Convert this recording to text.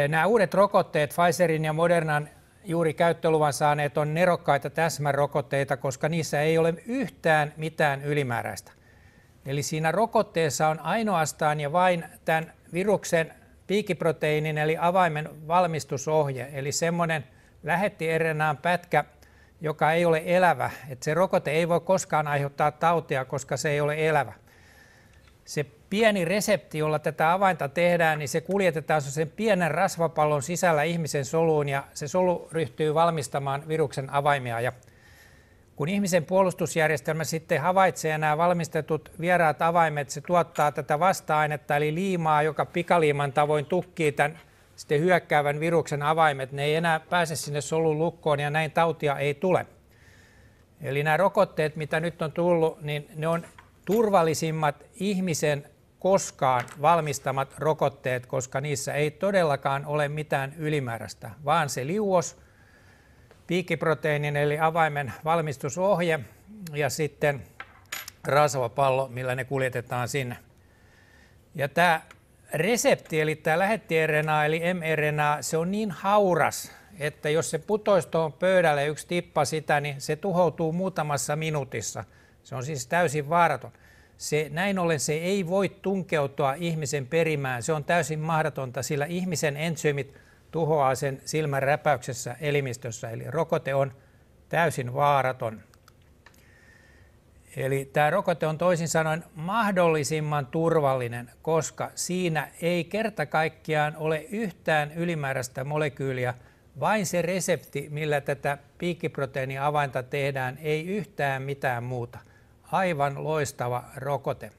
Nämä uudet rokotteet, Pfizerin ja Modernan juuri käyttöluvan saaneet, on nerokkaita täsmärokotteita, koska niissä ei ole yhtään mitään ylimääräistä. Eli siinä rokotteessa on ainoastaan ja vain tämän viruksen piikiproteiinin eli avaimen valmistusohje, eli semmoinen lähetti-RNA:n pätkä, joka ei ole elävä. Että se rokote ei voi koskaan aiheuttaa tautia, koska se ei ole elävä. Se pieni resepti, jolla tätä avainta tehdään, niin se kuljetetaan sen pienen rasvapallon sisällä ihmisen soluun ja se solu ryhtyy valmistamaan viruksen avaimia. Ja kun ihmisen puolustusjärjestelmä sitten havaitsee nämä valmistetut vieraat avaimet, se tuottaa tätä vasta-ainetta eli liimaa, joka pikaliiman tavoin tukkii tämän sitten hyökkäävän viruksen avaimet. Ne ei enää pääse sinne solun lukkoon ja näin tautia ei tule. Eli nämä rokotteet, mitä nyt on tullut, niin ne on turvallisimmat ihmisen koskaan valmistamat rokotteet, koska niissä ei todellakaan ole mitään ylimääräistä, vaan se liuos, piikiproteiinin eli avaimen valmistusohje ja sitten rasvapallo, millä ne kuljetetaan sinne. Ja tämä resepti, eli tämä lähetti-RNA eli mRNA, se on niin hauras, että jos se putoisi tuohon pöydälle yksi tippa sitä, niin se tuhoutuu muutamassa minuutissa. Se on siis täysin vaaraton. Näin ollen se ei voi tunkeutua ihmisen perimään. Se on täysin mahdotonta, sillä ihmisen entsyymit tuhoaa sen silmän räpäyksessä elimistössä. Eli rokote on täysin vaaraton. Eli tämä rokote on toisin sanoen mahdollisimman turvallinen, koska siinä ei kerta kaikkiaan ole yhtään ylimääräistä molekyyliä, vain se resepti, millä tätä piikkiproteiiniavainta tehdään, ei yhtään mitään muuta. Aivan loistava rokote.